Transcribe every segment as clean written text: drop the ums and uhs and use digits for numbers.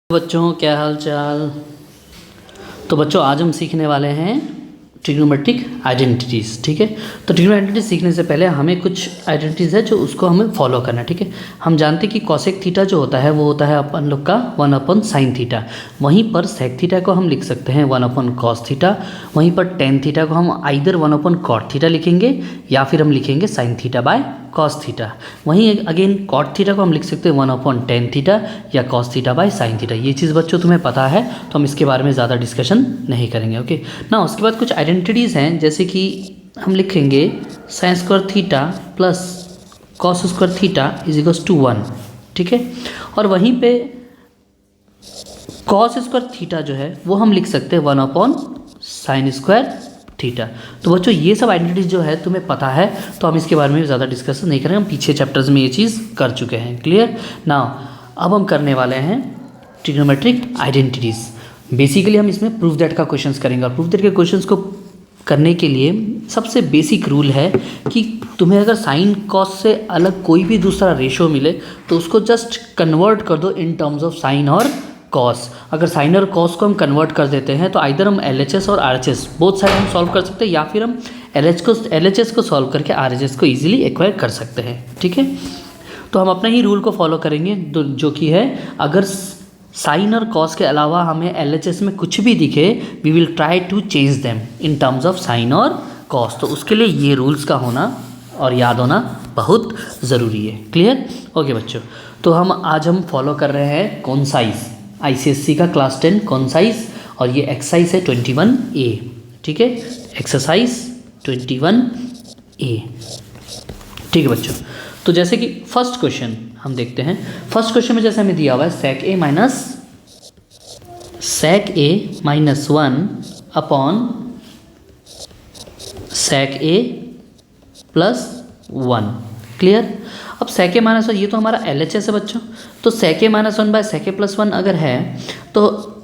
बच्चों क्या हाल चाल। तो बच्चों आज हम सीखने वाले हैं ट्रिग्नोमेट्रिक आइडेंटिटीज़। ठीक है, तो ट्रिग्नोमेट्रिक आइडेंटिटी सीखने से पहले हमें कुछ आइडेंटिटीज़ है जो उसको हमें फॉलो करना है। ठीक है, हम जानते हैं कि कॉसेक थीटा जो होता है वो होता है अपन लोग का 1 साइन थीटा। वहीं पर सेक थीटा को हम लिख सकते हैं 1 कॉस थीटा। वहीं पर टेन थीटा को हम आइदर 1 कॉट थीटा लिखेंगे या फिर हम लिखेंगे sine theta by cos theta. वहीं अगेन कॉट थीटा को हम लिख सकते हैं 1/10 थीटा या cos theta by sine theta. ये चीज़ बच्चों तुम्हें पता है तो हम इसके बारे में ज़्यादा डिस्कशन नहीं करेंगे। ओके ना, उसके बाद कुछ आइडेंटिटीज़ हैं जैसे कि हम लिखेंगे sine square theta plus cos square theta is equals to 1। ठीक है, और वहीं पे कॉस स्क्वायर थीटा जो है वो हम लिख सकते हैं 1/साइन स्क्वायर थीटा। तो बच्चों ये सब आइडेंटिटीज जो है तुम्हें पता है तो हम इसके बारे में ज़्यादा डिस्कशन नहीं करेंगे, हम पीछे चैप्टर्स में ये चीज़ कर चुके हैं। क्लियर ना, अब हम करने वाले हैं ट्रिग्नोमेट्रिक आइडेंटिटीज़। बेसिकली हम इसमें प्रूफ दैट का क्वेश्चंस करेंगे और प्रूफ दैट के क्वेश्चंस को करने के लिए सबसे बेसिक रूल है कि तुम्हें अगर साइन कॉस से अलग कोई भी दूसरा रेशो मिले तो उसको जस्ट कन्वर्ट कर दो इन टर्म्स ऑफ साइन और कॉस। अगर साइन और कॉस को हम कन्वर्ट कर देते हैं तो आइदर हम LHS और RHS बोथ साइड हम सॉल्व कर सकते हैं या फिर हम LHS को सॉल्व करके RHS को इजीली एक्वायर कर सकते हैं। ठीक है, तो हम अपने ही रूल को फॉलो करेंगे जो कि है अगर साइन और कॉस के अलावा हमें LHS में कुछ भी दिखे we will try to change them in terms of sine और कॉस। तो उसके लिए ये रूल्स का होना और याद होना बहुत ज़रूरी है। क्लियर? ओके बच्चों, तो आज हम फॉलो कर रहे हैं कॉन्साइज ICSE का क्लास 10 कॉन्साइज और ये एक्सरसाइज है 21A। ठीक है, एक्सरसाइज 21A। ठीक है बच्चों, तो जैसे कि फर्स्ट क्वेश्चन हम देखते हैं। फर्स्ट क्वेश्चन में जैसे हमें दिया हुआ है sec a minus 1 upon sec a plus 1। Clear? अब sec a माइनस 1 ये तो हमारा LHS है बच्चों, तो sec a minus 1 by sec a plus 1 अगर है तो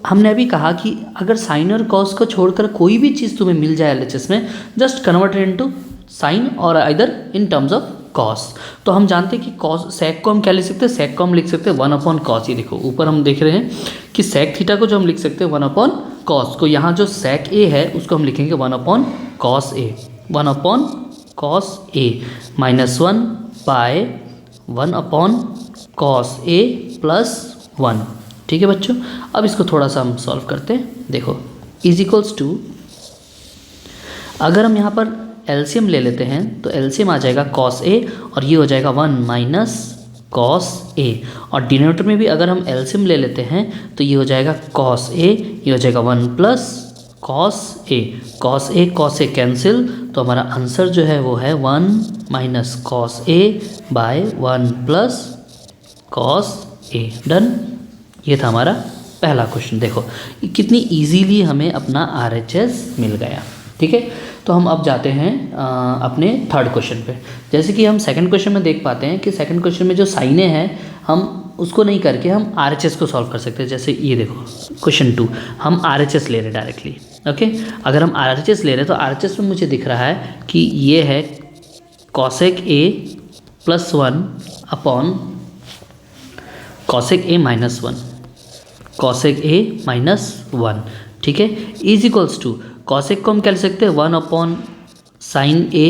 हमने अभी कहा कि अगर साइन और कॉस को छोड़कर कोई भी चीज़ तुम्हें मिल जाए LHS में जस्ट कन्वर्ट इनटू साइन और either in terms of cos. तो हम जानते हैं कि कॉस सेक को हम क्या लिख सकते हैं, सेक को हम लिख सकते हैं 1/cos। ये देखो ऊपर हम देख रहे हैं कि सेक थीटा को जो हम लिख सकते हैं 1/cos को, यहाँ जो सेक ए है उसको हम लिखेंगे 1/cos a, 1/cos a minus 1 by 1/cos a plus 1। ठीक है बच्चों, अब इसको थोड़ा सा हम सॉल्व करते हैं। देखो इज इक्वल्स टू, अगर हम यहाँ पर एलसीएम ले लेते हैं तो एलसीएम आ जाएगा cos a और ये हो जाएगा 1 माइनस cos a, और डिनोमिनेटर में भी अगर हम एलसीएम ले लेते हैं तो ये हो जाएगा cos a, ये हो जाएगा 1 plus cos a। cos a cancel, तो हमारा आंसर जो है वो है 1 minus cos a by 1 plus cos a। Done, ये था हमारा पहला क्वेश्चन। देखो कितनी इजीली हमें अपना RHS मिल गया। ठीक है, तो हम अब जाते हैं अपने थर्ड क्वेश्चन पे। जैसे कि हम सेकंड क्वेश्चन में देख पाते हैं कि सेकंड क्वेश्चन में जो साइनें हैं हम उसको नहीं करके हम RHS को सॉल्व कर सकते हैं। जैसे ये देखो क्वेश्चन 2 हम RHS ले रहे हैं डायरेक्टली। ओके, अगर हम RHS ले रहे हैं तो RHS में मुझे दिख रहा है कि ये है cosec a plus 1 upon cosec a minus 1, cosec a minus 1। ठीक है, इज इक्वल्स टू कॉसेक को हम क्या लिख सकते हैं 1/sin a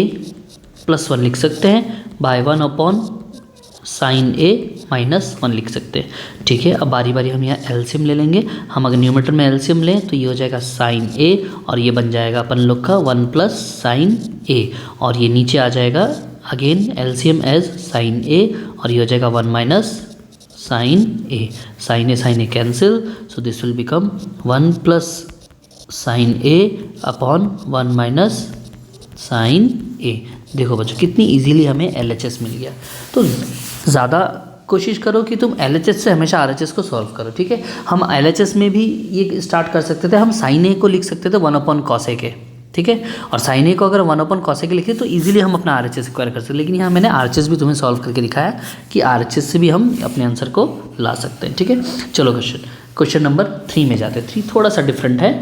प्लस 1 लिख सकते हैं बाय 1/sin a माइनस 1 लिख सकते हैं। ठीक है, अब बारी बारी हम यहाँ एलसीएम ले लेंगे। हम अगर न्यूमरेटर में एलसीएम लें तो ये हो जाएगा sin a और ये बन जाएगा अपन लोग का 1 प्लस sin a, और ये नीचे आ जाएगा again LCM as sin a और ये हो जाएगा 1 minus sin a cancel, so this will become 1 plus sin a upon 1 minus sin a। देखो बच्चों कितनी इजीली हमें LHS मिल गया। तो ज़्यादा कोशिश करो कि तुम LHS से हमेशा RHS को सॉल्व करो। ठीक है, हम LHS में भी ये स्टार्ट कर सकते थे, हम sin a को लिख सकते थे 1/cos a के। ठीक है, और sin a को अगर 1/cos a के लिखे तो इजीली हम अपना RHS एक्वायर कर सकते हैं। लेकिन यहाँ मैंने RHS भी तुम्हें सॉल्व करके दिखाया कि RHS से भी हम अपने आंसर को ला सकते हैं। ठीक है, चलो क्वेश्चन नंबर 3 में जाते हैं। 3 थोड़ा सा डिफरेंट है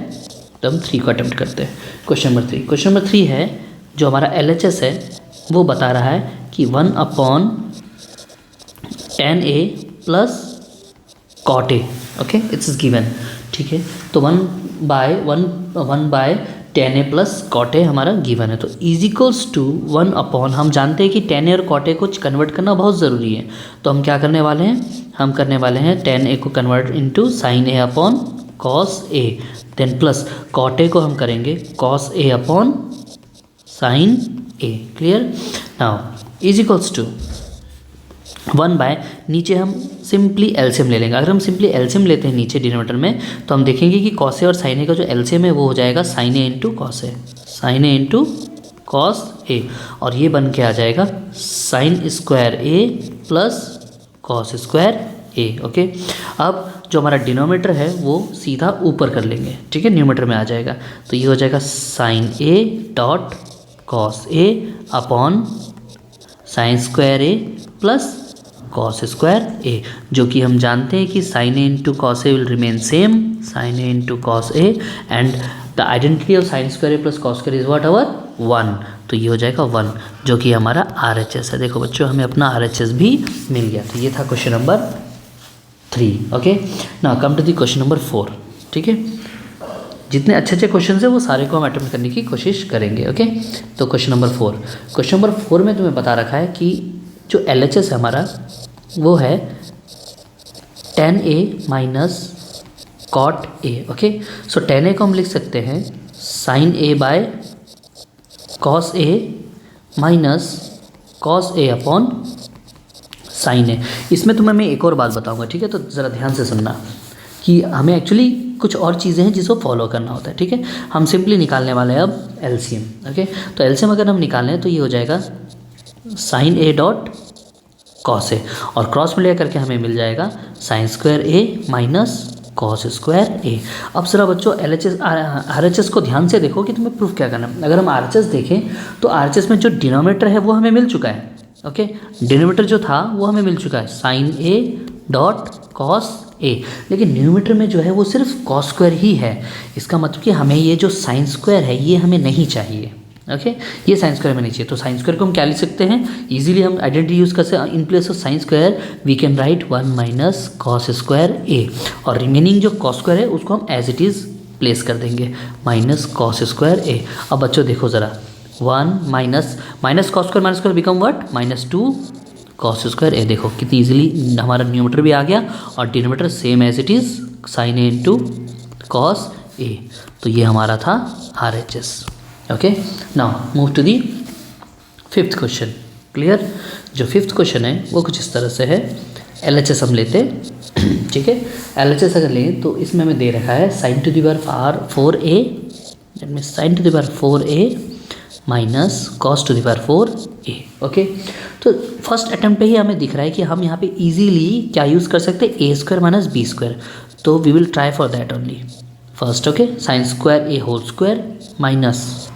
तो हम 3 को अटेम्प्ट करते हैं। क्वेश्चन नंबर 3 है जो हमारा LHS है वो बता रहा है कि 1/tan a plus cot a okay, it's given, ठीक है। तो 1/1 tan a plus cot a हमारा गिवन है, तो इज इक्वल्स टू 1 अपॉन, हम जानते हैं कि tan a और cot a को कन्वर्ट करना बहुत ज़रूरी है, तो हम क्या करने वाले हैं, हम करने वाले हैं tan a को convert into sin a upon cos a, then plus cot a को हम करेंगे cos a upon sin a, clear. Now is equals to 1 by, नीचे हम सिंपली एलसीएम ले लेंगे। अगर हम सिंपली एलसीएम लेते हैं नीचे डिनोमिनेटर में, तो हम देखेंगे कि cos a और sin a का जो एलसीएम है वो हो जाएगा sin a into cos a, sin a into cos a, और ये बन के आ जाएगा sin square a plus cos square a, okay. अब जो हमारा डिनोमिनेटर है वो सीधा ऊपर कर लेंगे, ठीक है, न्यूमरेटर में आ जाएगा, तो ये हो जाएगा sin a dot cos a upon sin square a plus cos square a, जो कि हम जानते हैं कि sin a into cos a will remain same, sin a into cos a, and the identity of sin square a plus cos square is what our 1, तो ये हो जाएगा 1, जो कि हमारा RHS है। देखो बच्चों, हमें अपना RHS भी मिल गया, तो ये था question number 3, okay. Now come to the question number 4, ठीक है। जितने अच्छे अच्छे क्वेश्चन है वो सारे को हम अटेम्प्ट करने की कोशिश करेंगे, ओके। तो क्वेश्चन नंबर 4, क्वेश्चन नंबर 4 में तुम्हें बता रखा है कि जो LHS है हमारा वो है tan a minus cot a, okay. So tan a को हम लिख सकते हैं sin a by cos a minus cos a upon sin a। इसमें तुम्हें मैं एक और बात बताऊंगा, ठीक है, तो ज़रा ध्यान से सुनना कि हमें एक्चुअली कुछ और चीज़ें हैं जिसको फॉलो करना होता है, ठीक है। हम सिंपली निकालने वाले हैं अब LCM, ओके। तो LCM अगर हम निकालें तो ये हो जाएगा sin a dot cos a, और क्रॉस मल्टीप्लाई करके हमें मिल जाएगा sin square a minus cos square a। अब ज़रा बच्चों RHS को ध्यान से देखो कि तुम्हें प्रूफ क्या करना है। अगर हम RHS देखें तो RHS में जो डिनोमिनेटर है वो हमें मिल चुका है, ओके। डिनोमिनेटर जो था वो हमें मिल चुका है sin a dot cos a, लेकिन न्यूमरेटर में जो है वो सिर्फ cos स्क्वायर ही है। इसका मतलब कि हमें ये जो sin स्क्वायर है ये हमें नहीं चाहिए, ओके। ये sin स्क्वायर में नहीं चाहिए, तो sin स्क्वायर को हम क्या लिख सकते हैं, इजीली हम आइडेंटिटी यूज़ कर सकते हैं। In place of sin square we can write 1 minus cos square a, और रिमेनिंग जो cos स्क्वायर है उसको हम एज इट इज़ प्लेस कर देंगे माइनस cos स्क्वायर a। अब बच्चों देखो ज़रा, 1 minus cos square become what, -2 cos square a। देखो कितनी इजीली हमारा न्यूमरेटर भी आ गया और denominator same as it is sin a into cos a। तो ये हमारा था RHS, okay. Now move to the 5th question, clear. जो 5th क्वेश्चन है वो कुछ इस तरह से है। LHS हम लेते ठीक है। LHS अगर लें तो इसमें हमें दे रखा है sin to the power 4a, that means sin to the power 4a minus cos to the power 4a, okay. तो फर्स्ट अटैम्प्ट पे ही हमें दिख रहा है कि हम यहाँ पे इजीली क्या यूज़ कर सकते हैं, a square minus b square, तो we will try for that only first, okay. sin square a whole square minus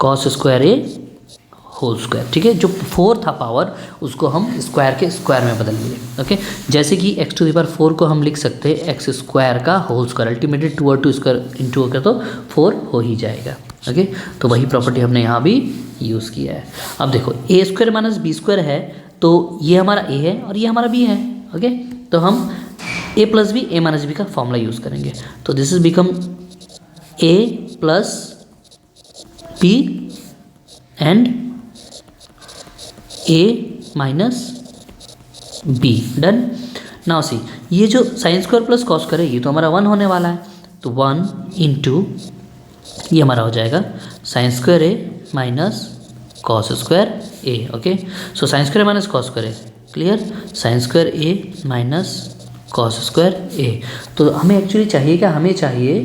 cos square a whole square, ठीक है। जो 4 था पावर उसको हम स्क्वायर के स्क्वायर में बदल दिए, ओके। जैसे कि x टू द पावर 4 को हम लिख सकते हैं x स्क्वायर का होल स्क्वायर, अल्टीमेटली 2 और 2 स्क्वायर इंटू होकर तो 4 हो ही जाएगा, ओके। तो वही प्रॉपर्टी हमने यहाँ भी यूज़ किया है। अब देखो a square minus b square है, तो ये हमारा a है और ये हमारा b है, ओके। तो हम a plus b a minus b का फॉर्मूला यूज़ करेंगे, तो this is become a plus b and a minus b, done. Now सी, ये जो sin square plus cos square है ये तो हमारा 1 होने वाला है, तो 1 इंटू ये हमारा हो जाएगा sin square a minus cos square a, okay. So sin square minus cos square a, clear. sin square a minus cos square a, तो हमें एक्चुअली चाहिए क्या, हमें चाहिए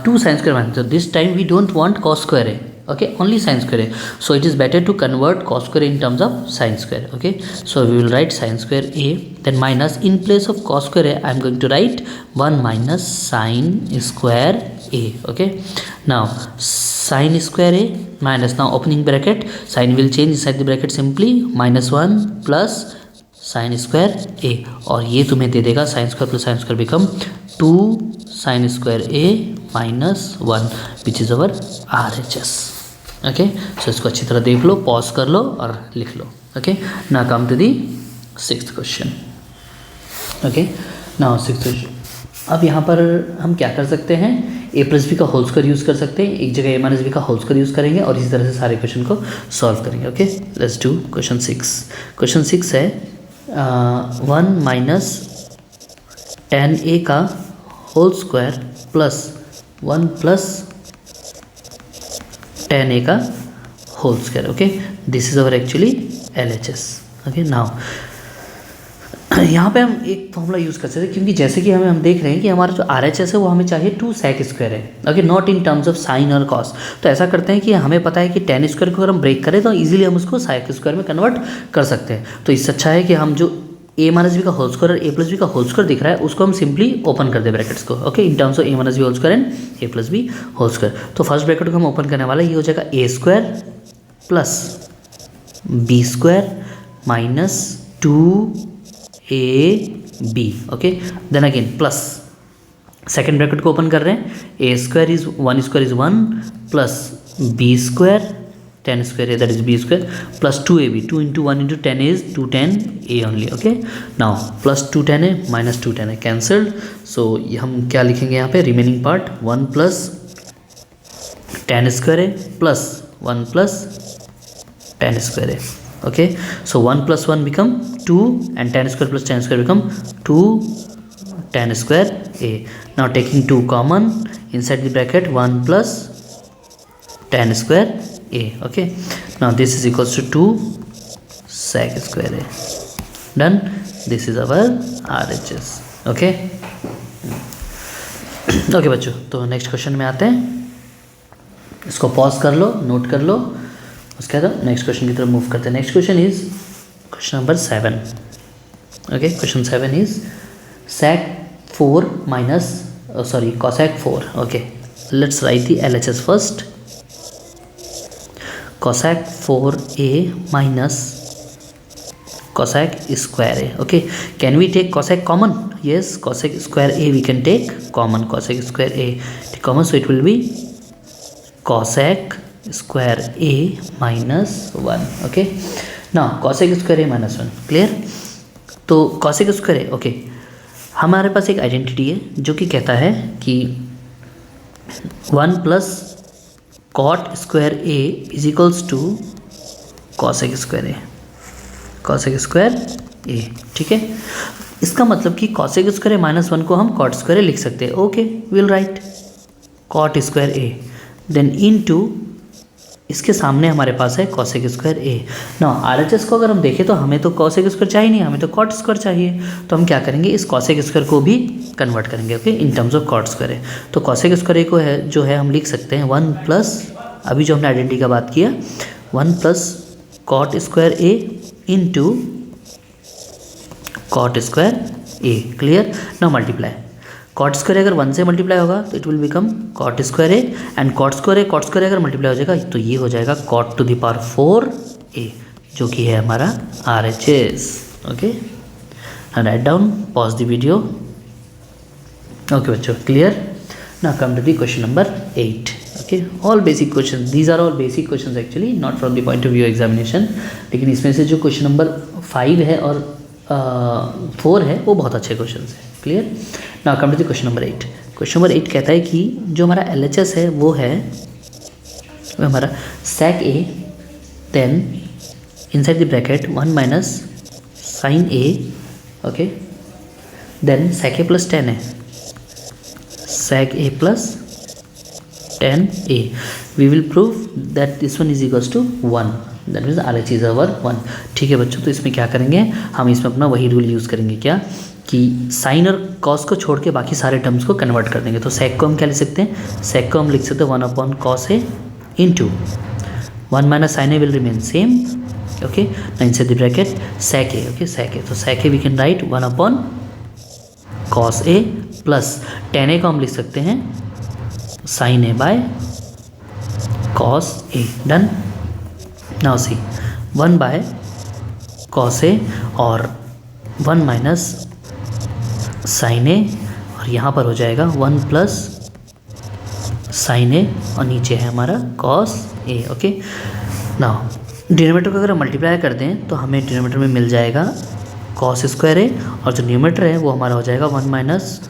2 sin स्क्वायर माइनस, तो this time we don't want cos square a, okay, only sin square a, so it is better to convert cos square in terms of sin square, okay. So we will write sin square a, then minus, in place of cos square a I am going to write 1 minus sin square a, okay. Now sin square a minus, now opening bracket, sin will change inside the bracket simply, -1 plus sin square a, और ये तुम्हें दे देगा sin square plus sin square become 2 sin square a minus 1 which is our RHS, okay. So इसको अच्छी तरह देख लो, pause कर लो और लिख लो, okay. Now come to the 6th question, okay. Now 6th question, अब यहाँ पर हम क्या कर सकते हैं, ए प्लस बी का होल स्क्वायर यूज़ कर सकते हैं, एक जगह ए माइनस बी का होल स्क्वायर यूज़ करेंगे और इसी तरह से सारे क्वेश्चन को सॉल्व करेंगे। Okay, let's do question 6। Question 6 है 1 माइनस 10a का whole square plus 1 plus 10a का whole square. Okay, this is our actually LHS। Okay, now यहाँ पे हम एक फॉर्मूला यूज़ कर सकते हैं, क्योंकि जैसे कि हम देख रहे हैं कि हमारा जो RHS है वो हमें चाहिए 2 sec स्क्वायर है। Okay, not in terms of sine और कॉस। तो ऐसा करते हैं कि हमें पता है कि tan स्क्वायर को अगर हम ब्रेक करें तो इजीली हम उसको sec स्क्वायर में कन्वर्ट कर सकते हैं। तो इससे अच्छा है कि हम जो a माइनस बी का होल स्क्वायर और a प्लस बी का होल स्क्वायर दिख रहा है उसको हम सिंपली ओपन कर दें ब्रैकेट्स को। Okay, in terms of a minus B whole square and a plus B whole square. तो फर्स्ट ब्रैकेट को हम ओपन करने वाला ये हो जाएगा a square plus b square minus 2ab। Okay, then again plus second bracket को open कर रहे हैं, a square is 1 square is 1 plus b square 10 square है that is b square plus 2ab, 2 into 1 into 10 is 210a only. Okay, now plus 210 है minus 210 है cancelled. सो हम क्या लिखेंगे यहाँ पे, रिमेनिंग पार्ट 1 प्लस 10 स्क्वायर है प्लस 1 प्लस 10 स्क्वायर है। Okay, so 1 plus 1 become 2 and 10 square plus 10 square become 2 10 square a. Now taking 2 common inside the bracket 1 plus 10 square a. Okay, now this is equals to 2 sec square a. Done. This is our RHS. Okay. Okay बच्चों, तो next question में आते हैं। इसको pause कर लो, note कर लो, उसके बाद नेक्स्ट क्वेश्चन की तरफ मूव करते हैं। Next question is question number 7। Okay, question 7 is sec 4 minus cosec 4. Okay, let's write the LHS first. Cosec 4a minus cosec square a. Okay, can we take cosec common? Yes, cosec square a we can take common. Cosec square a take common, so it will be cosec square a minus 1. Okay, now cosec square a minus 1 clear। तो cosec square a, okay, हमारे पास एक identity है जो कि कहता है कि 1 plus cot square A is equals to cosec square A, cosec square A. ठीक है, इसका मतलब कि कॉसेक स्क्वायर ए माइनस 1 को हम कॉट स्क्वायर ए लिख सकते हैं। Okay, will write cot square a then into इसके सामने हमारे पास है cosec square a. Now RHS को अगर हम देखें तो हमें तो कॉसेक स्क्वायर चाहिए नहीं, हमें तो कॉट स्क्वायर चाहिए। तो हम क्या करेंगे, इस कॉसेक स्क्वायर को भी कन्वर्ट करेंगे। Okay, in terms of cot square है। तो कॉसेक स्क्वायर ए को है जो है हम लिख सकते हैं 1 प्लस, अभी जो हमने आइडेंटिटी का बात किया, 1 plus cot square A into cot square A. Clear. Now multiply, cot square अगर 1 से मल्टीप्लाई होगा तो it will become cot square A and cot square अगर मल्टीप्लाई हो जाएगा तो ये हो जाएगा cot to the power 4 A, जो कि है हमारा RHS। Okay, right down, pause the video. Okay बच्चों, clear. Now come to the question number 8। Okay, all basic question, these are all basic question actually, not from the point of view examination, लेकिन इसमें से जो question number 5 है और 4 है वो बहुत अच्छे क्वेश्चन हैं। Clear. Now come to the question number 8। Question number 8 कहता है कि जो हमारा LHS है वो है हमारा sec a then inside the bracket 1 minus sine a। Okay, then sec a plus 10 है, sec a plus 10a। We will prove that this one is equals to 1, that means RHS is our 1। ठीक है बच्चों, तो इसमें क्या करेंगे, हम इसमें अपना वही रूल यूज़ करेंगे क्या कि साइन और कॉस को छोड़ के बाकी सारे टर्म्स को कन्वर्ट कर देंगे। तो सेक को हम क्या लिख सकते हैं, सेक को हम लिख सकते हैं 1 upon cos A into 1 minus sine A will remain same. Okay, inside the bracket sec A. Okay, sec A, तो sec A we can write 1 upon cos A plus 10a को हम लिख सकते हैं sine A by cos A. Done. Now see 1 by cos A और 1 minus sine ए, और यहाँ पर हो जाएगा 1 प्लस साइन ए और नीचे है हमारा cos A. Okay, now denominator को अगर हम मल्टीप्लाई कर दें तो हमें डिनोमिनेटर में मिल जाएगा कॉस स्क्वायर ए और जो न्यूमरेटर है वो हमारा हो जाएगा 1 माइनस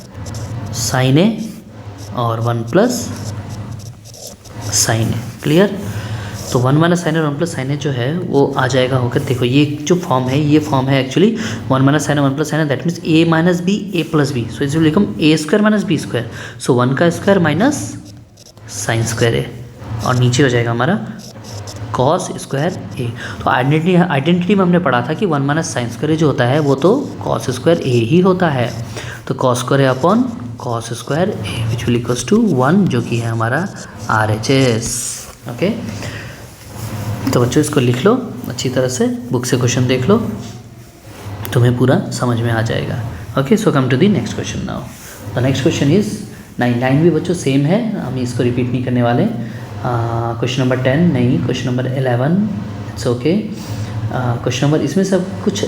साइन ए और 1 प्लस साइन ए। क्लियर। तो 1 माइनस साइन ए और 1 प्लस साइन ए जो है वो आ जाएगा होकर, देखो ये जो फॉर्म है ये फॉर्म है actually 1 minus sine A 1 plus sine A, that means A minus B A plus B, so it will become A square minus B square, so 1 का square minus sine square A, और नीचे हो जाएगा हमारा cos square ए। तो identity में हमने पढ़ा था कि 1 माइनस साइन स्क्वायर ए जो होता है वो तो कॉस स्क्वायर ए ही होता है, तो cos square a upon cos square a which will equals to 1, जो कि है हमारा RHS। ओके, तो बच्चों इसको लिख लो अच्छी तरह से, बुक से क्वेश्चन देख लो, तुम्हें पूरा समझ में आ जाएगा। Okay, so come to the next question now. The next question is 9 line भी बच्चों सेम है, हम इसको रिपीट नहीं करने वाले। क्वेश्चन नंबर 10 नहीं, question number 11 it's okay. Question number इसमें सब कुछ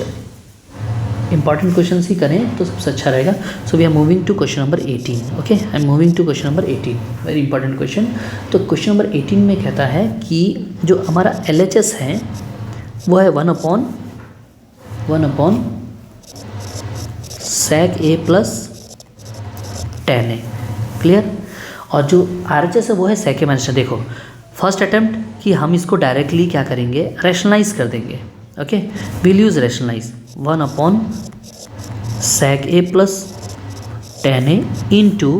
इंपॉर्टेंट क्वेश्चन ही करें तो सबसे अच्छा रहेगा। So we are moving to question number 18। Okay, I am moving to question number 18, very important question. तो क्वेश्चन नंबर 18 में कहता है कि जो हमारा LHS है वो है 1 upon sec a plus tan a। Clear. और जो RHS है वो है sec a माइनस। देखो फर्स्ट अटेम्प्ट कि हम इसको डायरेक्टली क्या करेंगे, रैशनलाइज कर देंगे। Okay, will use rationalize 1 upon sec a plus tan a into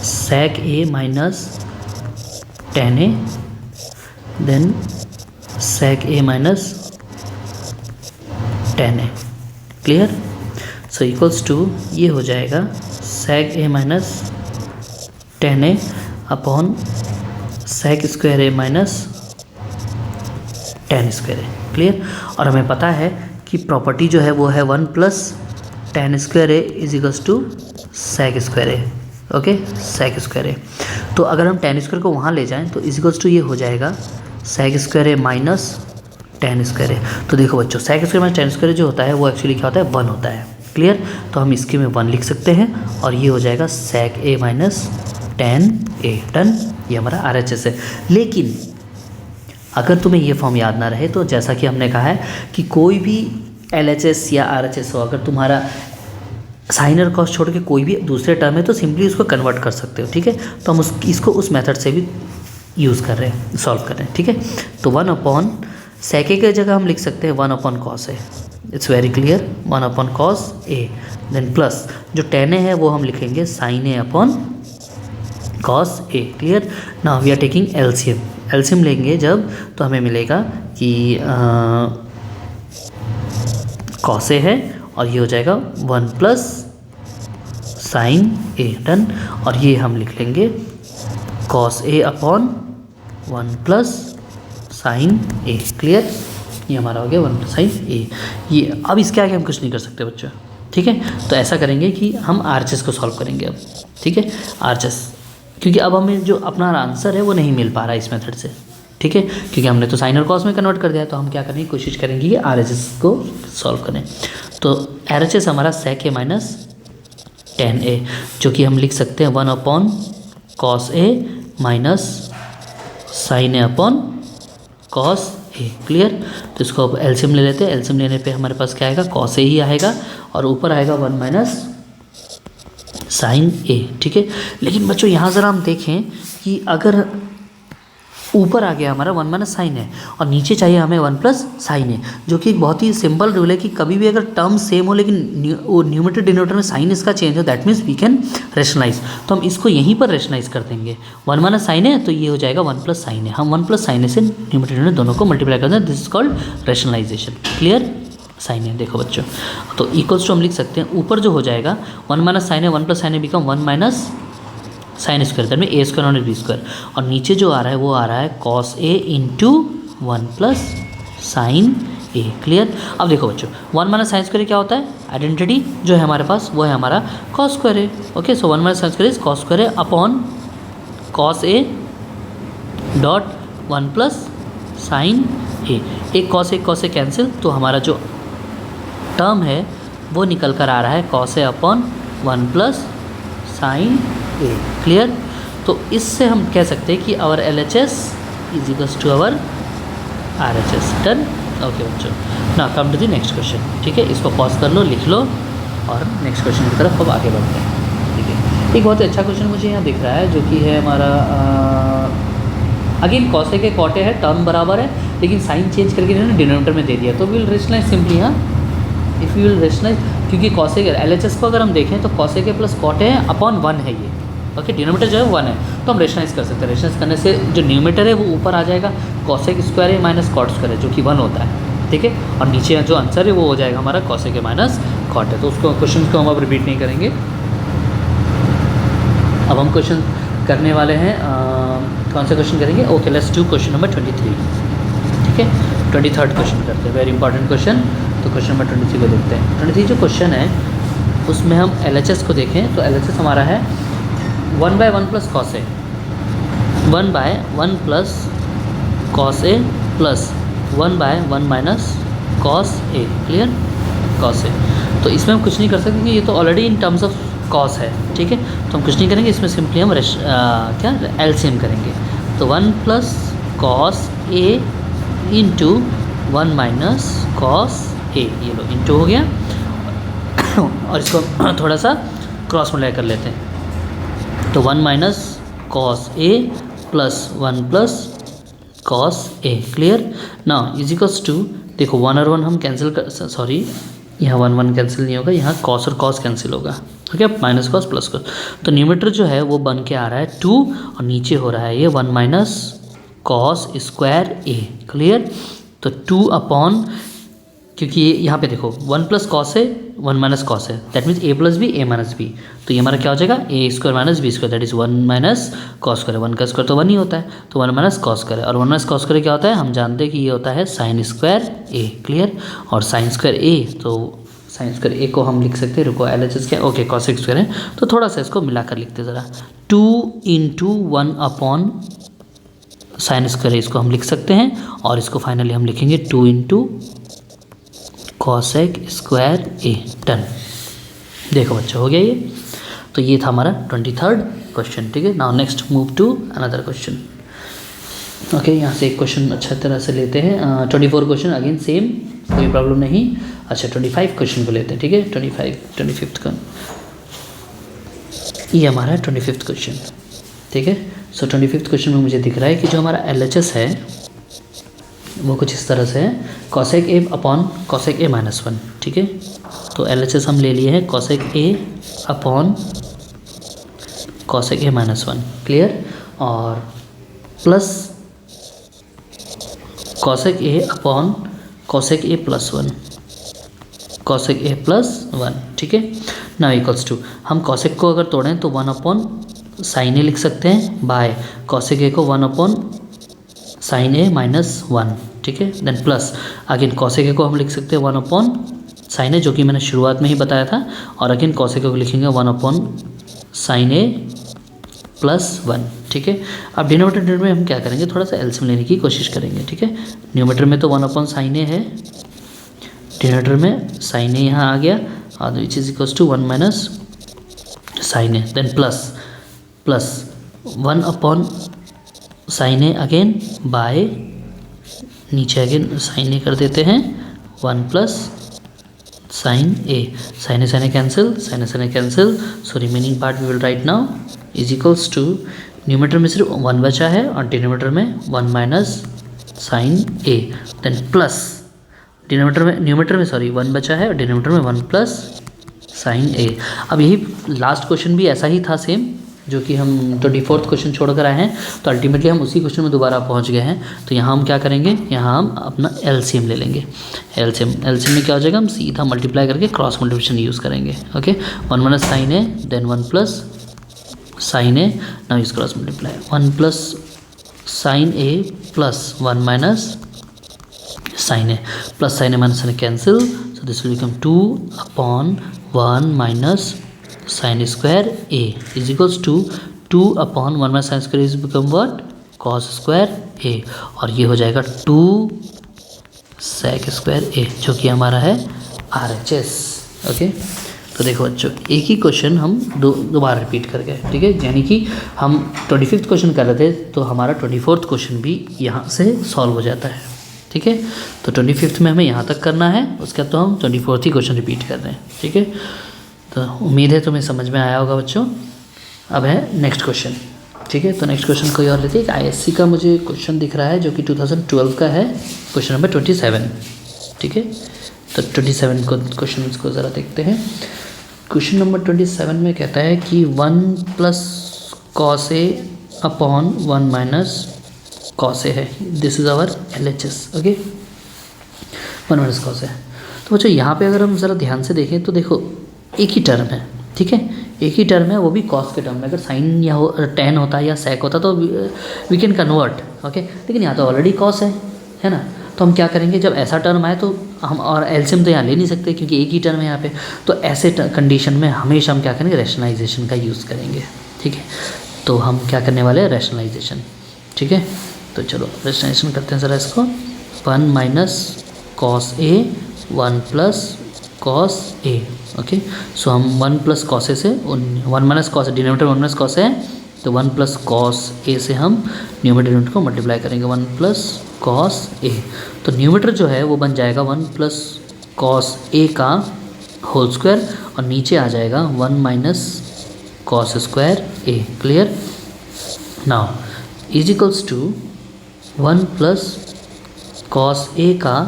sec a minus tan a then sec a minus tan a। Clear. So equals to ये हो जाएगा sec a minus tan a upon sec square a minus tan square a। Clear. और हमें पता है कि property जो है वो है 1 plus tan square a is equals to sec square a। Okay, sec square a। तो अगर हम tan स्क्वायर को वहाँ ले जाएं तो इज इक्वल्स टू ये हो जाएगा sec square a minus tan square a। तो देखो बच्चों sec square minus tan square जो होता है वो एक्चुअली क्या होता है, 1 होता है। क्लियर। तो हम इसके में 1 लिख सकते हैं और ये हो जाएगा sec a minus tan a। Done, ये हमारा RHS है। लेकिन अगर तुम्हें ये फॉर्म याद ना रहे तो जैसा कि हमने कहा है कि कोई भी LHS या RHS हो, अगर तुम्हारा साइन और कॉस छोड़ के कोई भी दूसरे टर्म है तो सिंपली उसको कन्वर्ट कर सकते हो। ठीक है, तो हम इसको उस मेथड से भी यूज़ कर रहे हैं, सॉल्व कर रहे हैं। ठीक है, तो 1 अपॉन sec a की जगह हम लिख सकते हैं 1 upon cos a। It's very clear, 1 upon cos a then plus जो tan a है वो हम लिखेंगे sine a upon cos a। Clear. Now we are taking LCM लेंगे जब तो हमें मिलेगा कि कॉस a है और ये हो जाएगा 1 प्लस साइन a। डन। और ये हम लिख लेंगे cos a upon 1 plus sine a। Clear, ये हमारा हो गया 1 प्लस साइन a। ये अब इसके आगे हम कुछ नहीं कर सकते बच्चों। ठीक है, तो ऐसा करेंगे कि हम RHS को सॉल्व करेंगे अब। ठीक है, RHS, क्योंकि अब हमें जो अपना आंसर है वो नहीं मिल पा रहा है इस मेथड से। ठीक है, क्योंकि हमने तो साइन और कॉस में कन्वर्ट कर दिया, तो हम क्या करेंगे, कोशिश करेंगे कि RHS को सॉल्व करें। तो RHS हमारा sec a minus tan a, जो कि हम लिख सकते हैं 1 upon cos a minus sine a upon cos a। Clear. तो इसको अब एलसीएम ले लेते हैं। एलसीएम लेने पे हमारे पास क्या आएगा, कॉस a ही आएगा और ऊपर आएगा 1 माइनस साइन a। ठीक है, लेकिन बच्चों यहाँ ज़रा हम देखें कि अगर ऊपर आ गया हमारा 1 माइनस साइन है और नीचे चाहिए हमें 1 प्लस साइन है, जो कि एक बहुत ही सिंपल रूल है कि कभी भी अगर टर्म सेम हो लेकिन न्यूमरेटर डिनोमिनेटर में साइन इसका चेंज हो, that means we can rationalize. तो हम इसको यहीं पर रेशनलाइज कर देंगे। 1 माइनस साइन है तो ये हो जाएगा 1 प्लस साइन है। हम 1 प्लस साइन से न्यूमरेटर डिनोमिनेटर दोनों को मल्टीप्लाई कर दें, this is called rationalization. Clear. Sine है देखो बच्चों, तो इक्वल्स टू हम लिख सकते हैं ऊपर जो हो जाएगा 1 माइनस साइन है 1 प्लस साइन है become 1 minus sine square, that mean a square और b स्क्वायर। और नीचे जो आ रहा है वो आ रहा है cos a into 1 plus sine a। Clear. अब देखो बच्चों 1 माइनस साइन स्क्वायर क्या होता है, आइडेंटिटी जो है हमारे पास वो है हमारा cos square a। Okay, so 1 minus sine square is cos square a upon cos a dot 1 plus sine a। एक cos a कैंसिल, तो हमारा जो टर्म है वो निकल कर आ रहा है cos a upon 1 plus sine a। Clear. तो इससे हम कह सकते हैं कि our LHS is equals to our RHS। Done. Okay बच्चों, ना come to the next question. ठीक है, इसको पॉज कर लो, लिख लो और नेक्स्ट क्वेश्चन की तरफ अब आगे बढ़ते हैं। ठीक है, एक बहुत ही अच्छा क्वेश्चन मुझे यहाँ दिख रहा है जो कि है हमारा अगेन कॉसे के कॉटे है, टर्म बराबर है लेकिन साइन चेंज करके इन्होंने डिनोमिनेटर में दे दिया। तो वी विल रेशनलाइज सिंपली, हाँ इफ़ यू विल रेशनलाइज, क्योंकि कॉसे के LHS को अगर हम देखें तो कॉसे के प्लस कॉटे है अपॉन 1 है ये। ओके, डिनोमिनेटर जो है 1 है तो हम रेशनलाइज कर सकते हैं। रेशनलाइज करने से जो न्यूमिनेटर है वो ऊपर आ जाएगा, कॉसेक स्क्वायर है माइनस कॉट स्क्वायर है जो कि 1 होता है। ठीक है, और नीचे जो आंसर है वो हो जाएगा हमारा कॉसेक माइनस कॉट है। तो उसको क्वेश्चन को हम अब रिपीट नहीं करेंगे। अब हम क्वेश्चन करने वाले हैं, कौन सा क्वेश्चन करेंगे? Okay, let's do question number 23। ठीक है, 23rd क्वेश्चन करते हैं, वेरी इंपॉर्टेंट क्वेश्चन। तो क्वेश्चन नंबर 23 को देखते हैं। 23 जो क्वेश्चन है उसमें हम LHS को देखें तो LHS हमारा है 1/1 plus cos A, 1/1 plus cos A plus 1/1 minus cos A. Clear, cos A. तो इसमें हम कुछ नहीं कर सकते क्योंकि ये तो already in terms of cos है। ठीक है, तो हम कुछ नहीं करेंगे, इसमें सिंपली हम क्या LCM करेंगे। तो 1 plus cos A into 1 minus cos ए, ये लो इंटू हो गया और इसको थोड़ा सा क्रॉस मल्टीप्लाई कर लेते हैं। तो 1 minus cos A plus 1 plus cos A. Clear, now is equals to, देखो 1 और 1 हम कैंसिल कर, सॉरी यहाँ 1 1 कैंसिल नहीं होगा, यहाँ कॉस और कॉस कैंसिल होगा। Okay, minus cos plus cos, तो न्यूमिनेटर जो है वो बन के आ रहा है 2 और नीचे हो रहा है ये 1 minus cos square A. Clear, तो 2 अपॉन, क्योंकि ये यहाँ पे देखो 1 प्लस कॉस है 1 माइनस कॉस है, that means a plus b a minus b. तो ये हमारा क्या हो जाएगा a square minus B square, that is 1 minus cos square. 1 का स्क्वायर तो 1 ही होता है, तो 1 माइनस कॉस स्क्वायर, और 1 माइनस कॉस स्क्वायर क्या होता है हम जानते हैं कि ये होता है साइन स्क्वायर a। क्लियर, और साइन स्क्वायर a, तो साइन स्क्वायर a को हम लिख सकते हैं, रुको LHS क्या, ओके कॉसेक स्क्वायर है तो थोड़ा सा इसको मिलाकर लिखते ज़रा, 2 इंटू 1 अपॉन साइन स्क्वायर, इसको हम लिख सकते हैं और इसको फाइनली हम लिखेंगे 2 into cosec square A. Done, देखो बच्चों हो गया ये। तो ये था हमारा 23rd क्वेश्चन। ठीक है, now next move to another question. Okay, यहाँ से एक क्वेश्चन अच्छा तरह से लेते हैं। 24 क्वेश्चन अगेन सेम, कोई प्रॉब्लम नहीं। अच्छा 25 क्वेश्चन को लेते हैं। ठीक है, 25th का ये हमारा 25th क्वेश्चन। ठीक है, सो 25th क्वेश्चन में मुझे दिख रहा है कि जो हमारा LHS है वो कुछ इस तरह से है, cosec A upon cosec A minus 1। ठीक है, तो LHS हम ले लिए हैं cosec A upon cosec A minus 1। Clear, और plus cosec A upon cosec A plus 1, cosec A plus 1। ठीक है, नाउ इक्वल्स टू, हम कॉसेक को अगर तोड़ें तो 1 अपॉन साइन ए लिख सकते हैं बाय कॉसेक ए को 1 अपॉन साइन ए माइनस 1। ठीक है, then plus again cosec a को हम लिख सकते हैं 1 अपॉन साइन ए, जो कि मैंने शुरुआत में ही बताया था, और अगेन कॉसेक ए को लिखेंगे 1 अपॉन साइन ए प्लस 1। ठीक है, अब डिनोमिनेटर में हम क्या करेंगे, थोड़ा सा एलसीएम लेने की कोशिश करेंगे। ठीक है, न्यूमिनेटर में तो 1 अपॉन साइन ए है, डिनोमिनेटर में साइन ए यहाँ आ गया, और which is equals to 1 minus sine A, then plus 1 upon sine a again by, नीचे अगेन साइन ए कर देते हैं 1 plus sine a, sine A cancel, sine A cancel, so remaining part we will write now is equals to, numerator में सिर्फ 1 बचा है और denominator में 1 माइनस साइन ए, देन प्लस डिनोमिनेटर में, न्यूमिनेटर में सॉरी 1 बचा है और डिनोमिनेटर में 1 प्लस साइन ए। अब यही लास्ट क्वेश्चन भी ऐसा ही था सेम, जो कि हम 24th क्वेश्चन छोड़ कर आए हैं, तो अल्टीमेटली हम उसी क्वेश्चन में दोबारा पहुंच गए हैं। तो यहाँ हम क्या करेंगे, यहाँ हम अपना LCM ले लेंगे। LCM में क्या हो जाएगा, हम सीधा मल्टीप्लाई करके क्रॉस मल्टीप्लिकेशन यूज़ करेंगे। Okay, 1 minus sine A then 1 plus sine A, now use cross multiply, 1 plus sine A plus 1 minus sine A, plus sine A minus sine A cancel, so this will become 2 upon 1 minus sine square A is equals to 2 upon 1 minus sine square is become what, cos square A, और ये हो जाएगा 2 sec square ए, जो कि हमारा है RHS। Okay, तो देखो बच्चों एक ही क्वेश्चन हम दोबारा रिपीट कर गए। ठीक है, यानी कि हम 25th क्वेश्चन कर रहे थे तो हमारा 24th क्वेश्चन भी यहाँ से सॉल्व हो जाता है। ठीक है। तो 25th में हमें यहाँ तक करना है, उसके बाद तो हम 24th ही क्वेश्चन रिपीट कर रहे हैं, ठीक है। तो उम्मीद है तुम्हें समझ में आया होगा बच्चों। अब है नेक्स्ट क्वेश्चन, ठीक है। तो नेक्स्ट क्वेश्चन कोई और लेते हैं। ISC का मुझे क्वेश्चन दिख रहा है जो कि 2012 का है, क्वेश्चन नंबर 27, ठीक है। तो 27 को क्वेश्चन को ज़रा देखते हैं। क्वेश्चन नंबर 27 में कहता है कि 1 + cos A upon 1 - cos A है। This is our LHS, okay. 1 - cos A। तो बच्चों यहाँ पे अगर हम ज़रा ध्यान से देखें तो देखो एक ही टर्म है, ठीक है, एक ही टर्म है, वो भी कॉस के टर्म में। अगर साइन या टेन होता या सेक होता तो वी कैन कन्वर्ट, ओके। लेकिन यहाँ तो ऑलरेडी कॉस है ना। तो हम क्या करेंगे, जब ऐसा टर्म आए तो हम, और एलसीएम तो यहाँ ले नहीं सकते क्योंकि एक ही टर्म है यहाँ पे, तो ऐसे कंडीशन में हमेशा हम क्या करेंगे, रैशनलाइजेशन का यूज़ करेंगे, ठीक है। तो हम क्या करने वाले हैं, रैशनलाइजेशन, ठीक है। तो चलो रैशनलाइजेशन करते हैं ज़रा इसको। 1 - cos A 1 + cos A, okay. सो हम 1 + cos A से 1 - cos, डिनोमिनेटर 1 - cos है, तो 1 + cos A से हम न्यूमरेटर को मल्टीप्लाई करेंगे, 1 + cos A। तो न्यूमरेटर जो है वो बन जाएगा 1 + cos A का होल स्क्वायर, और नीचे आ जाएगा 1 - cos square A, clear. Now is equals to 1 + cos A का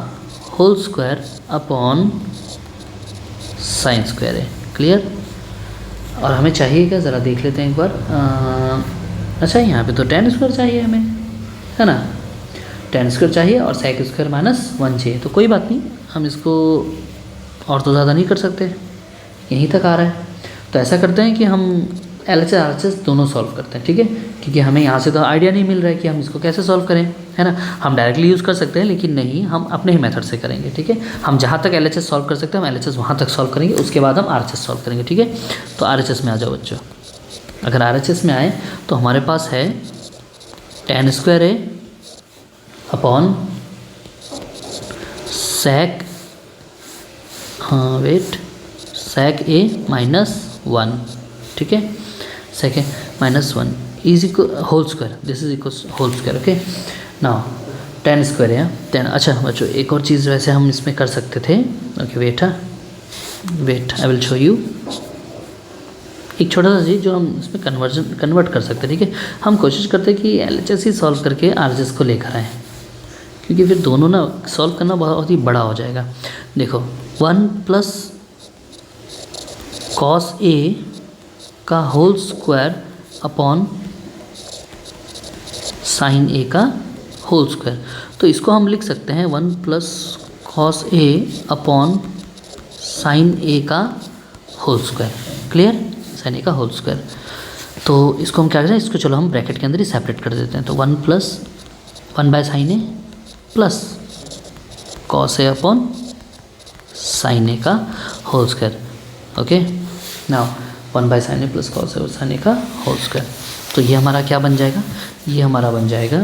whole square upon sine square है, क्लियर। और हमें चाहिए क्या, ज़रा देख लेते हैं एक बार। अच्छा यहाँ पे तो tan स्क्वायर चाहिए हमें, है ना, tan स्क्वायर चाहिए और sec स्क्वायर -1 चाहिए। तो कोई बात नहीं, हम इसको और तो ज़्यादा नहीं कर सकते, यहीं तक आ रहा है। तो ऐसा करते हैं कि हम LHS RHS दोनों सॉल्व करते हैं, ठीक है, क्योंकि हमें यहाँ से तो आइडिया नहीं मिल रहा है कि हम इसको कैसे सॉल्व करें, है ना। हम डायरेक्टली यूज़ कर सकते हैं, लेकिन नहीं, हम अपने ही मेथड से करेंगे, ठीक है। हम जहाँ तक LHS सॉल्व कर सकते हैं हम LHS वहाँ तक सॉल्व करेंगे, उसके बाद हम RHS सॉल्व करेंगे, ठीक है। तो RHS में आ जाओ बच्चों। अगर RHS में आए तो हमारे पास है tan square A upon sec, हाँ वेट, sec A -1, ठीक है, sec A -1 is equal whole square, this is equal whole square, okay. Now tan square है 10। अच्छा बच्चों एक और चीज़ वैसे हम इसमें कर सकते थे, okay wait, I will show you एक छोटा सा चीज़ जो हम इसमें कन्वर्ट कर सकते हैं, ठीक है। हम कोशिश करते हैं कि LHS ही सॉल्व करके RHS को लेकर आएँ, क्योंकि फिर दोनों ना सॉल्व करना बहुत ही बड़ा हो जाएगा। देखो 1 + cos A का whole square upon sine A का होल स्क्वायर। तो इसको हम लिख सकते हैं 1 + cos A upon sine A का whole square, clear, sine A का होल स्क्वायर। तो इसको हम क्या करें, इसको चलो हम ब्रैकेट के अंदर ही सेपरेट कर देते हैं। तो 1 + 1/sin A plus cos A upon sine A का whole square, okay. Now 1/sin A plus cos A sin A का होल स्क्वायर। तो ये हमारा क्या बन जाएगा, ये हमारा बन जाएगा,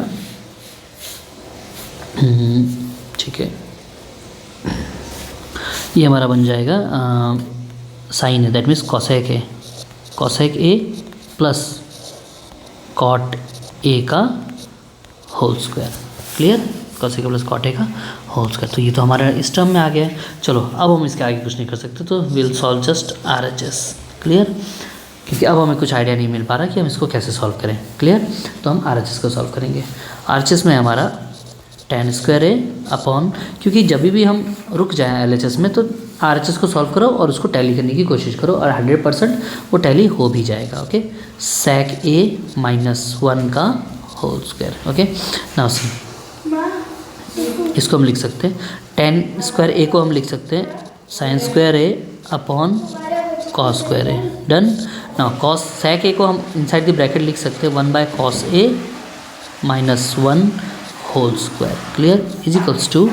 ठीक है, ये हमारा बन जाएगा sine A, that means cosec A plus cot A का whole square, clear, cosec A plus cot A का होल स्क्वायर। तो ये तो हमारा इस टर्म में आ गया है। चलो अब हम इसके आगे कुछ नहीं कर सकते, तो will solve just RHS, clear, क्योंकि अब हमें कुछ आइडिया नहीं मिल पा रहा कि हम इसको कैसे सॉल्व करें, क्लियर। तो हम RHS को सॉल्व करेंगे। RHS में हमारा tan स्क्वायर A अपॉन, क्योंकि जब भी हम रुक जाएँ LHS में तो RHS को सॉल्व करो और उसको टैली करने की कोशिश करो, और 100% वो टैली हो भी जाएगा, ओके। sec A -1 का whole square, okay. Now see, इसको हम लिख सकते हैं tan स्क्वायर A को हम लिख सकते हैं sign square A upon cos square A, done. Now cos sec A को हम इनसाइड द ब्रैकेट लिख सकते हैं 1/cos A -1 whole square, clear, is equals to,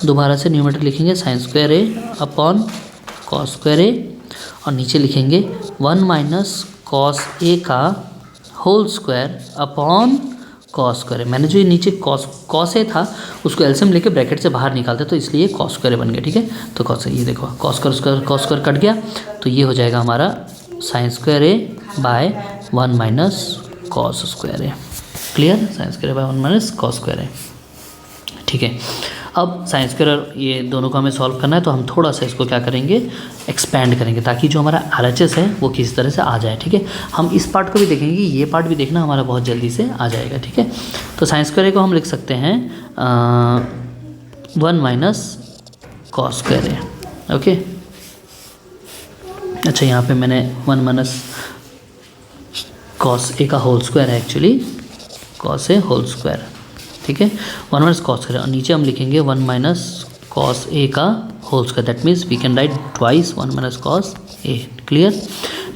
दोबारा से न्यूमरेटर लिखेंगे sine square A upon cos square A, और नीचे लिखेंगे 1 - cos A का whole square upon cos square. मैंने जो ये नीचे cos A था उसको एलसीएम लेके ब्रैकेट से बाहर निकालते, तो इसलिए cos स्क्वायर बन गया, ठीक है। तो cos, ये देखो cos स्क्वायर कट गया, तो ये हो जाएगा हमारा sine square A by 1 - cos square A, clear, sine square by 1 - cos square A, ठीक है। अब साइन स्क्वायर ये दोनों को हमें सॉल्व करना है, तो हम थोड़ा सा इसको क्या करेंगे, एक्सपेंड करेंगे, ताकि जो हमारा RHS है वो किसी तरह से आ जाए। ठीक है, हम इस पार्ट को भी देखेंगे, ये पार्ट भी देखना हमारा बहुत जल्दी से आ जाएगा। ठीक है, तो साइन स्क्वायर को हम लिख सकते हैं 1 माइनस कॉस स्क्वायर है। ओके, अच्छा यहाँ पे मैंने 1 माइनस कॉस ए का होल स्क्वायर है, actually cos A whole square. ठीक है, 1 माइनस कॉस स्क्वायर, और नीचे हम लिखेंगे 1 माइनस कॉस ए का whole square. That means we can write twice 1 minus cos A. Clear?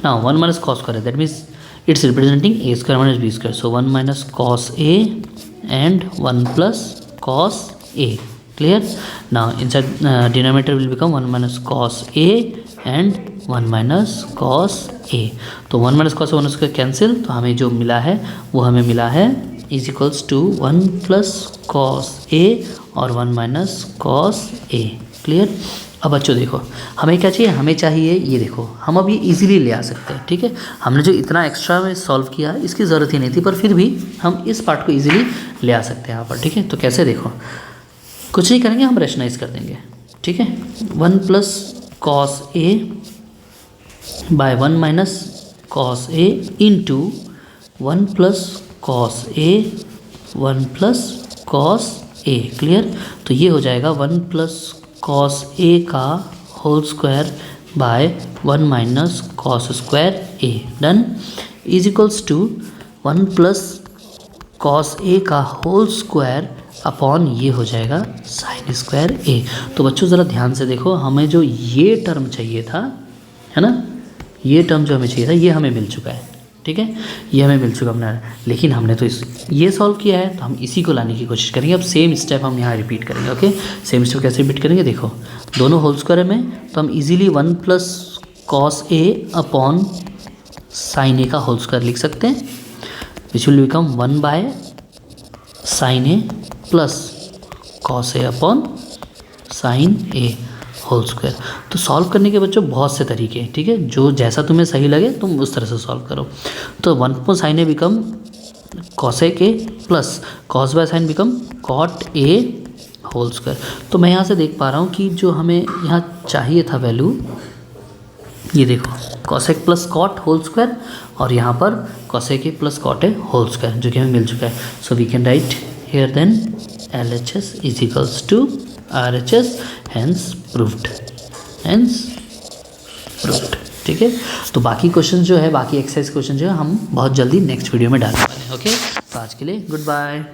Now 1 minus cos square, that means it's representing A square minus B square, so 1 minus cos A and 1 plus cos A. Clear? Now inside denominator will become 1 minus cos A and 1 minus cos A. तो 1 minus cos 1 उसका cancel, तो हमें जो मिला है वो हमें मिला है is equals to 1 plus cos A और 1 माइनस कॉस ए। क्लियर? अब बच्चों देखो, हमें क्या चाहिए, हमें चाहिए ये देखो, हम अब ये इजीली ले आ सकते हैं। ठीक है, हमने जो इतना एक्स्ट्रा में सॉल्व किया इसकी ज़रूरत ही नहीं थी, पर फिर भी हम इस पार्ट को इजीली ले आ सकते हैं यहाँ पर। ठीक है, तो कैसे, देखो कुछ नहीं करेंगे, हम रेशनाइज कर देंगे। ठीक है, 1 plus cos A by 1 minus cos A into 1 plus cos A 1 plus cos A. Clear? तो ये हो जाएगा 1 प्लस कॉस ए का whole square by 1 minus cos square A. Done. Is equals to 1 plus cos A का whole square upon ये हो जाएगा sign square ए। तो बच्चों ज़रा ध्यान से देखो, हमें जो ये टर्म चाहिए था, है ना, ये टर्म जो हमें चाहिए था ये हमें मिल चुका है। ठीक है, ये हमें मिल चुका अपना, लेकिन हमने तो ये सॉल्व किया है, तो हम इसी को लाने की कोशिश करेंगे। अब सेम स्टेप हम यहाँ रिपीट करेंगे। ओके, सेम स्टेप कैसे रिपीट करेंगे, देखो दोनों होल स्क्वायर में, तो हम easily 1 plus cos A upon sine A का होल स्क्वायर लिख सकते हैं, which will become 1 by sine A plus cos A upon sine A whole square. तो सॉल्व करने के बच्चों बहुत से तरीके हैं। ठीक है, जो जैसा तुम्हें सही लगे तुम उस तरह से सॉल्व करो। तो 1 पर sine A become cosec A plus cos by sine become cot A whole square. तो मैं यहाँ से देख पा रहा हूँ कि जो हमें यहाँ चाहिए था वैल्यू, ये देखो cosec plus cot whole square, और यहाँ पर cosec A plus cot A whole square, जो कि हमें मिल चुका है। So we can write here then LHS is equals to RHS, hence proved, hence proved। ठीक है, तो बाकी क्वेश्चन जो है, बाकी एक्सरसाइज क्वेश्चन जो है हम बहुत जल्दी नेक्स्ट वीडियो में डालने वाले हैं। ओके, तो आज के लिए गुड बाय।